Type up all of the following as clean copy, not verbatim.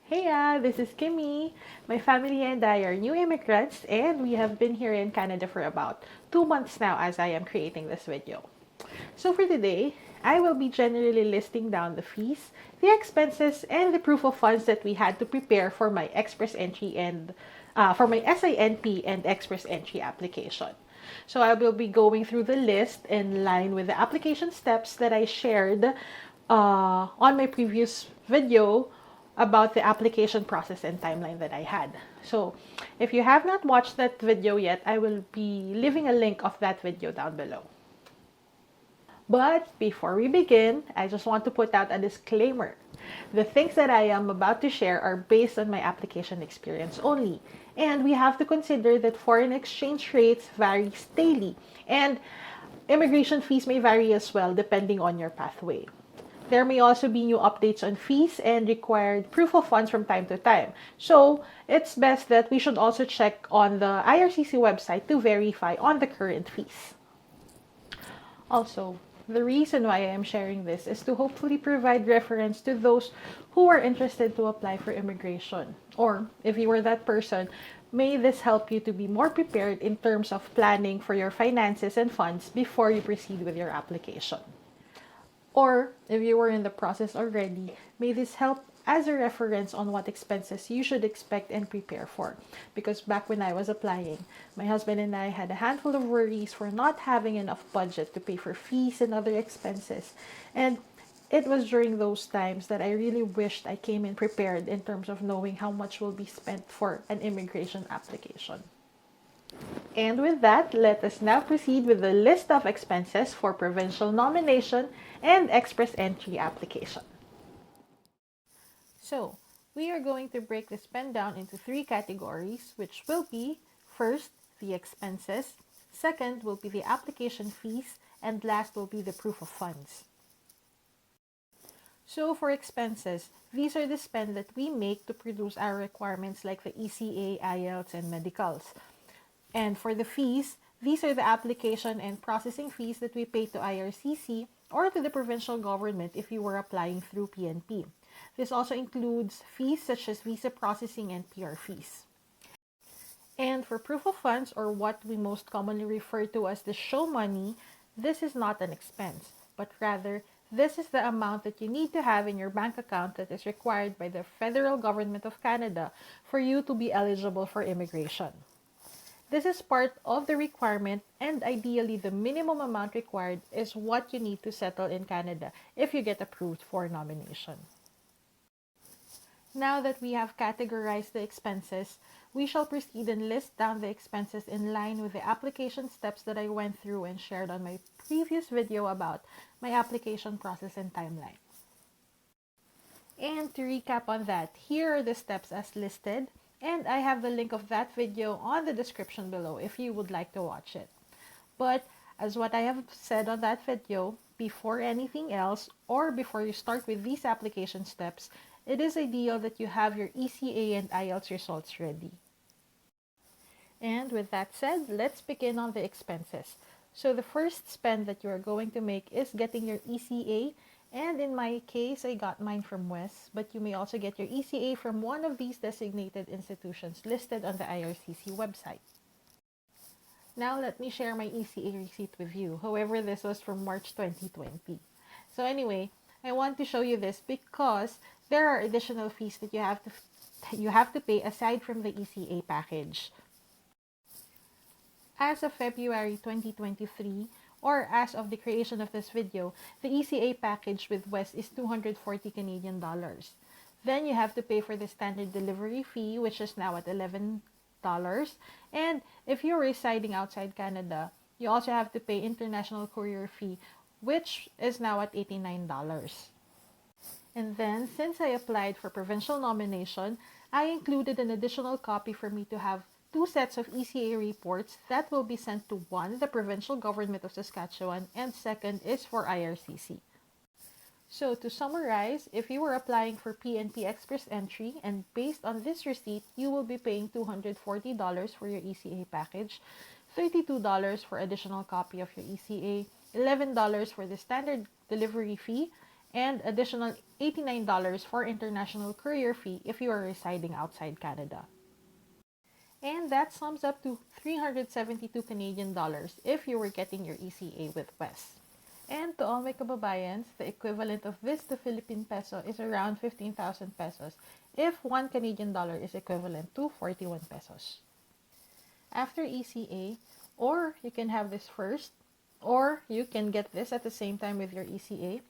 Hey, this is Kimmy. My family and I are new immigrants, and we have been here in Canada for about 2 months now as I am creating this video. So for today, I will be generally listing down the fees, the expenses, and the proof of funds that we had to prepare for my Express Entry and for my SINP and Express Entry application. So I will be going through the list in line with the application steps that I shared on my previous video about the application process and timeline that I had. So if you have not watched that video yet, I will be leaving a link of that video down below. But before we begin, I just want to put out a disclaimer. The things that I am about to share are based on my application experience only, and we have to consider that foreign exchange rates vary daily, and immigration fees may vary as well depending on your pathway. There may also be new updates on fees and required proof of funds from time to time. So it's best that we should also check on the IRCC website to verify on the current fees. Also, the reason why I am sharing this is to hopefully provide reference to those who are interested to apply for immigration. Or if you are that person, may this help you to be more prepared in terms of planning for your finances and funds before you proceed with your application. Or if you were in the process already, may this help as a reference on what expenses you should expect and prepare for. Because back when I was applying, my husband and I had a handful of worries for not having enough budget to pay for fees and other expenses. And it was during those times that I really wished I came in prepared in terms of knowing how much will be spent for an immigration application. And with that, let us now proceed with the list of expenses for provincial nomination and express entry application. So, we are going to break the spend down into three categories, which will be first, the expenses, second will be the application fees, and last will be the proof of funds. So for expenses, these are the spend that we make to produce our requirements like the ECA, IELTS, and medicals. And for the fees, these are the application and processing fees that we pay to IRCC or to the provincial government if you were applying through PNP. This also includes fees such as visa processing and PR fees. And for proof of funds, or what we most commonly refer to as the show money, this is not an expense, but rather this is the amount that you need to have in your bank account that is required by the federal government of Canada for you to be eligible for immigration. This is part of the requirement, and ideally the minimum amount required is what you need to settle in Canada if you get approved for nomination. Now that we have categorized the expenses, we shall proceed and list down the expenses in line with the application steps that I went through and shared on my previous video about my application process and timeline. And to recap on that, here are the steps as listed, and I have the link of that video on the description below if you would like to watch it. But as what I have said on that video, before anything else or before you start with these application steps, it is ideal that you have your ECA and IELTS results ready. And with that said, let's begin on the expenses. So the first spend that you are going to make is getting your ECA. And in my case, I got mine from Wes, but you may also get your ECA from one of these designated institutions listed on the IRCC website. Now let me share my ECA receipt with you. However, this was from March 2020. So anyway, I want to show you this because there are additional fees that you have to pay aside from the ECA package. As of February 2023, or as of the creation of this video, the ECA package with West is 240 Canadian dollars. Then you have to pay for the standard delivery fee, which is now at $11. And if you're residing outside Canada, you also have to pay international courier fee, which is now at $89. And then, since I applied for provincial nomination, I included an additional copy for me to have 2 sets of ECA reports that will be sent to one, the provincial government of Saskatchewan, and second is for IRCC. So to summarize, if you were applying for PNP Express Entry and based on this receipt, you will be paying $240 for your ECA package, $32 for additional copy of your ECA, $11 for the standard delivery fee, and additional $89 for international courier fee if you are residing outside Canada. And that sums up to 372 Canadian dollars if you were getting your ECA with West. And to all my kababayans, the equivalent of this to Philippine peso is around 15,000 pesos if 1 Canadian dollar is equivalent to 41 pesos. After ECA, or you can have this first, or you can get this at the same time with your ECA,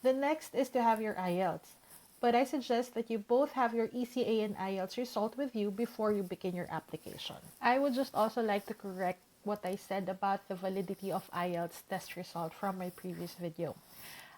the next is to have your IELTS. But I suggest that you both have your ECA and IELTS result with you before you begin your application. I would just also like to correct what I said about the validity of IELTS test result from my previous video.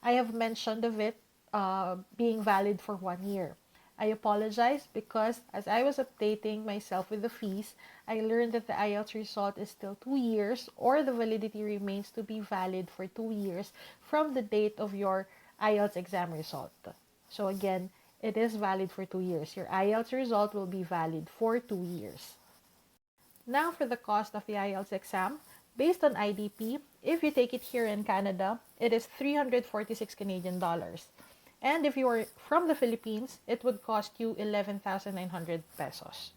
I have mentioned of it being valid for 1 year. I apologize because as I was updating myself with the fees, I learned that the IELTS result is still 2 years, or the validity remains to be valid for 2 years from the date of your IELTS exam result. So again, it is valid for 2 years. Your IELTS result will be valid for 2 years. Now for the cost of the IELTS exam, based on IDP, if you take it here in Canada, it is 346 Canadian dollars. And if you are from the Philippines, it would cost you 11,900 pesos.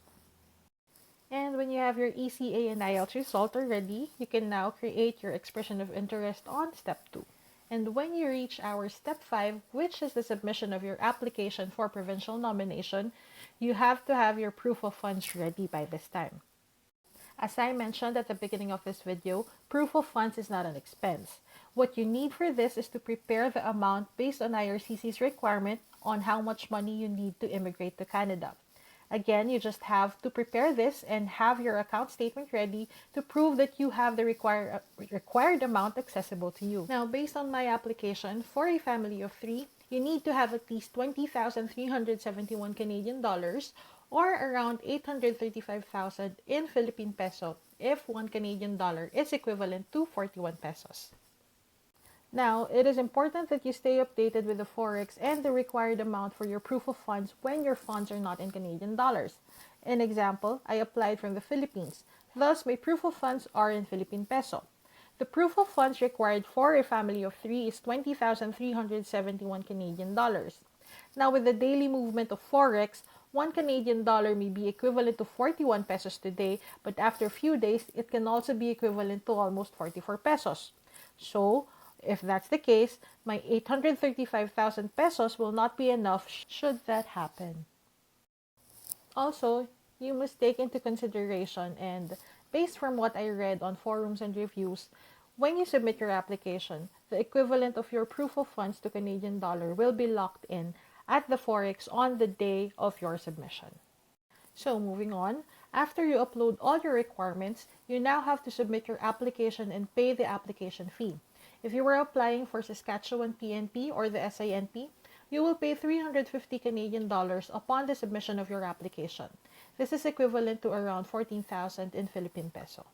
And when you have your ECA and IELTS result already, you can now create your expression of interest on step 2. And when you reach our step 5, which is the submission of your application for provincial nomination, you have to have your proof of funds ready by this time. As I mentioned at the beginning of this video, proof of funds is not an expense. What you need for this is to prepare the amount based on IRCC's requirement on how much money you need to immigrate to Canada. Again, you just have to prepare this and have your account statement ready to prove that you have the required amount accessible to you. Now, based on my application, for a family of 3, you need to have at least 20,371 Canadian dollars, or around 835,000 in Philippine peso if 1 Canadian dollar is equivalent to 41 pesos. Now, it is important that you stay updated with the Forex and the required amount for your proof of funds when your funds are not in Canadian dollars. An example, I applied from the Philippines. Thus, my proof of funds are in Philippine peso. The proof of funds required for a family of 3 is 20,371 Canadian dollars. Now, with the daily movement of Forex, 1 Canadian dollar may be equivalent to 41 pesos today, but after a few days, it can also be equivalent to almost 44 pesos. So, if that's the case, my 835,000 pesos will not be enough should that happen. Also, you must take into consideration, and based from what I read on forums and reviews, when you submit your application, the equivalent of your proof of funds to Canadian dollar will be locked in at the Forex on the day of your submission. So moving on, after you upload all your requirements, you now have to submit your application and pay the application fee. If you were applying for Saskatchewan PNP or the SINP, you will pay 350 Canadian dollars upon the submission of your application. This is equivalent to around 14,000 in Philippine peso.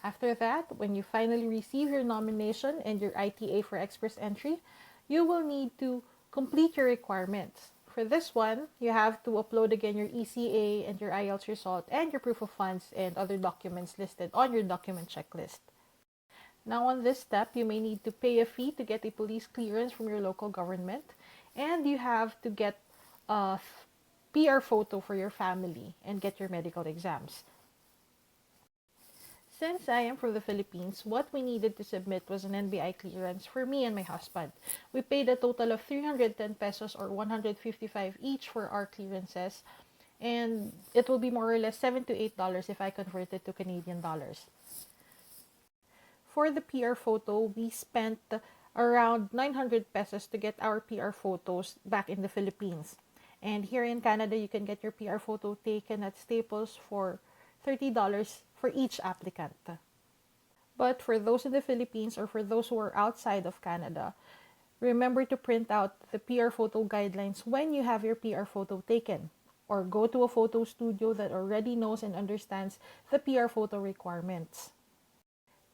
After that, when you finally receive your nomination and your ITA for express entry, you will need to complete your requirements. For this one, you have to upload again your ECA and your IELTS result and your proof of funds and other documents listed on your document checklist. Now on this step, you may need to pay a fee to get a police clearance from your local government, and you have to get a PR photo for your family and get your medical exams. Since I am from the Philippines, what we needed to submit was an NBI clearance for me and my husband. We paid a total of 310 pesos or 155 each for our clearances, and it will be more or less $7 to $8 if I convert it to Canadian dollars. For the PR photo, we spent around 900 pesos to get our PR photos back in the Philippines. And here in Canada, you can get your PR photo taken at Staples for $30 for each applicant. But for those in the Philippines or for those who are outside of Canada, remember to print out the PR photo guidelines when you have your PR photo taken, or go to a photo studio that already knows and understands the PR photo requirements.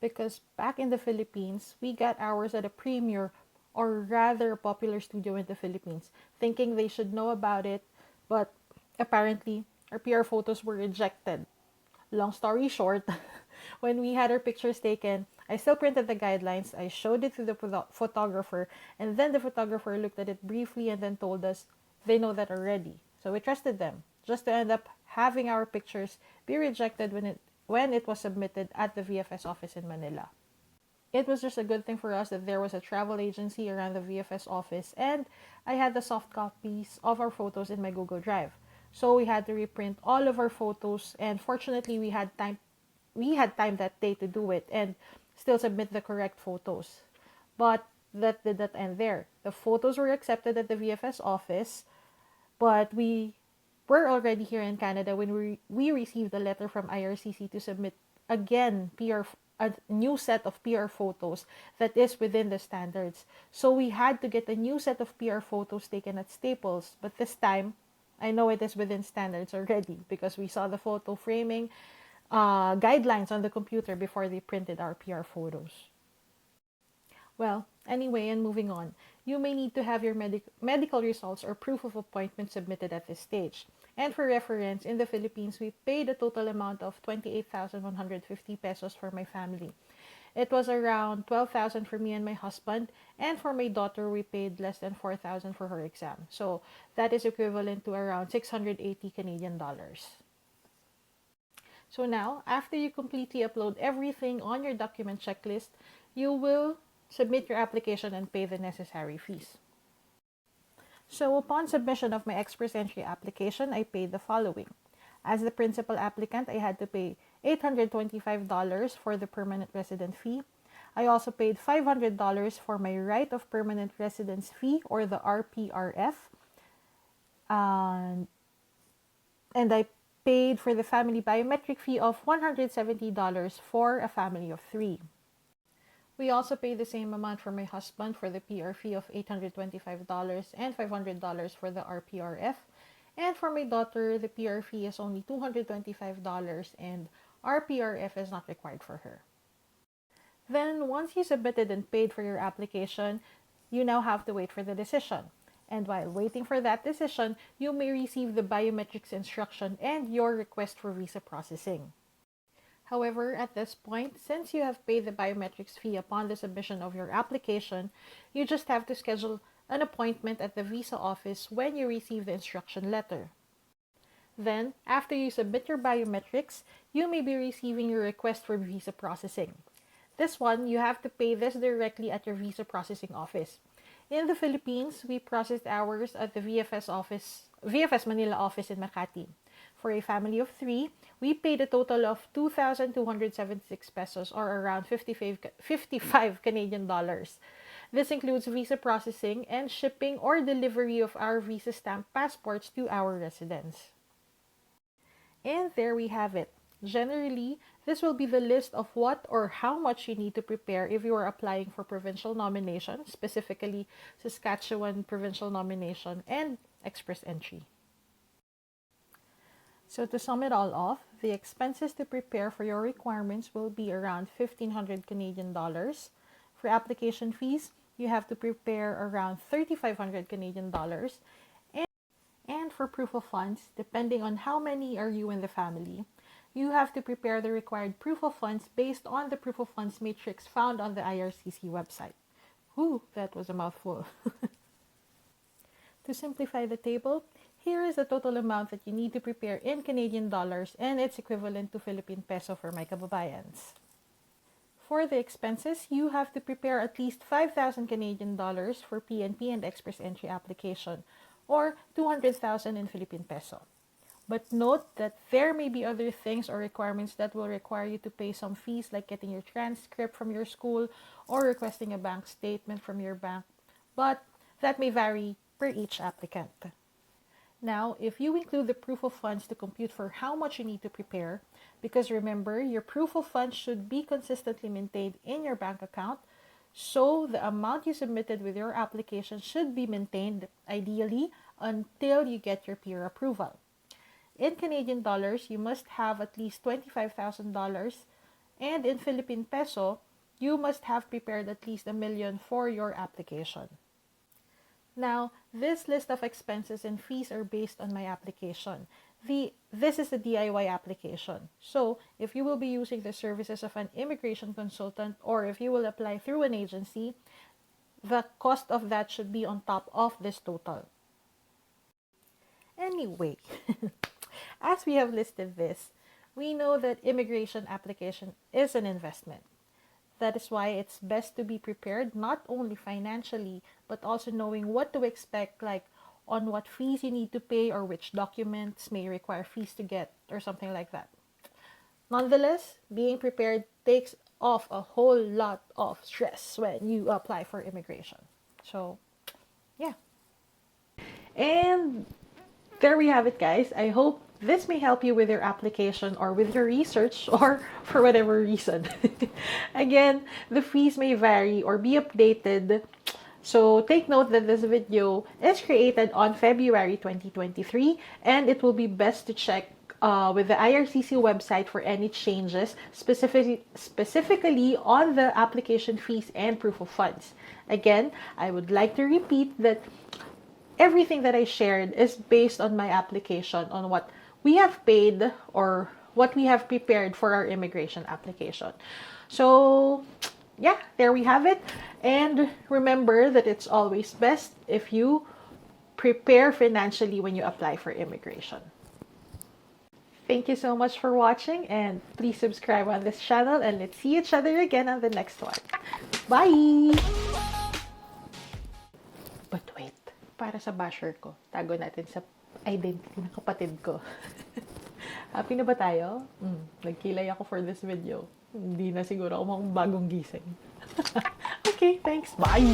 Because back in the Philippines, we got ours at a premier or rather a popular studio in the Philippines, thinking they should know about it, but apparently our PR photos were rejected. Long story short, when we had our pictures taken, I still printed the guidelines. I showed it to the photographer, and then the photographer looked at it briefly and then told us they know that already. So we trusted them, just to end up having our pictures be rejected when it was submitted at the VFS office in Manila. It was just a good thing for us that there was a travel agency around the VFS office, and I had the soft copies of our photos in my Google Drive. So we had to reprint all of our photos, and fortunately we had time that day to do it and still submit the correct photos. But that did not end there. The photos were accepted at the VFS office, but we were already here in Canada when we received a letter from IRCC to submit again a new set of PR photos that is within the standards. So we had to get a new set of PR photos taken at Staples, but this time I know it is within standards already because we saw the photo framing guidelines on the computer before they printed our PR photos. Well, anyway, and moving on, you may need to have your medical results or proof of appointment submitted at this stage. And for reference, in the Philippines, we paid a total amount of 28,150 pesos for my family. It was around 12,000 for me and my husband, and for my daughter, we paid less than 4,000 for her exam. So that is equivalent to around 680 Canadian dollars. So now, after you completely upload everything on your document checklist, you will submit your application and pay the necessary fees. So upon submission of my Express Entry application, I paid the following. As the principal applicant, I had to pay $825 for the permanent resident fee. I also paid $500 for my right of permanent residence fee, or the RPRF. And I paid for the family biometric fee of $170 for a family of 3. We also paid the same amount for my husband for the PR fee of $825 and $500 for the RPRF. And for my daughter, the PR fee is only $225 and RPRF is not required for her. Then, once you submitted and paid for your application, you now have to wait for the decision. And while waiting for that decision, you may receive the biometrics instruction and your request for visa processing. However, at this point, since you have paid the biometrics fee upon the submission of your application, you just have to schedule an appointment at the visa office when you receive the instruction letter. Then, after you submit your biometrics, you may be receiving your request for visa processing. This one, you have to pay this directly at your visa processing office. In the Philippines, we processed ours at the VFS Manila office in Makati. For a family of 3, we paid a total of 2,276 pesos, or around 55 Canadian dollars. This includes visa processing and shipping or delivery of our visa stamp passports to our residents. And there we have it. Generally, this will be the list of what or how much you need to prepare if you are applying for provincial nomination, specifically Saskatchewan provincial nomination and express entry. So to sum it all off, the expenses to prepare for your requirements will be around 1,500 Canadian dollars. For application fees, you have to prepare around 3,500 Canadian dollars. And for proof of funds, depending on how many are you in the family, you have to prepare the required proof of funds based on the proof of funds matrix found on the IRCC website. Whew, that was a mouthful. To simplify the table, here is the total amount that you need to prepare in Canadian dollars and its equivalent to Philippine peso for my kababayans. For the expenses, you have to prepare at least 5,000 Canadian dollars for PNP and Express Entry application, or 200,000 in Philippine peso. But note that there may be other things or requirements that will require you to pay some fees, like getting your transcript from your school or requesting a bank statement from your bank, but that may vary per each applicant. Now, if you include the proof of funds to compute for how much you need to prepare, because remember, your proof of funds should be consistently maintained in your bank account, so the amount you submitted with your application should be maintained, ideally, until you get your peer approval. In Canadian dollars, you must have at least $25,000, and in Philippine peso, you must have prepared at least $1 million for your application. Now, this list of expenses and fees are based on my application. this is the DIY application. So if you will be using the services of an immigration consultant, or if you will apply through an agency, the cost of that should be on top of this total. Anyway, as we have listed this, we know that immigration application is an investment. That is why it's best to be prepared, not only financially, but also knowing what to expect, like on what fees you need to pay or which documents may require fees to get or something like that. Nonetheless, being prepared takes off a whole lot of stress when you apply for immigration. So, yeah. And there we have it, guys. I hope this may help you with your application or with your research or for whatever reason. Again, the fees may vary or be updated. So take note that this video is created on February 2023, and it will be best to check with the IRCC website for any changes, specifically on the application fees and proof of funds. Again, I would like to repeat that everything that I shared is based on my application, on what we have paid or what we have prepared for our immigration application. So, yeah, there we have it. And remember that it's always best if you prepare financially when you apply for immigration. Thank you so much for watching, and please subscribe on this channel, and let's see each other again on the next one. Bye! But wait, para sa basher ko, tago natin sa identity ng kapatid ko. Happy na ba tayo? Nagkilay ako for this video. Hindi na siguro ako bagong gising. Okay, thanks. Bye!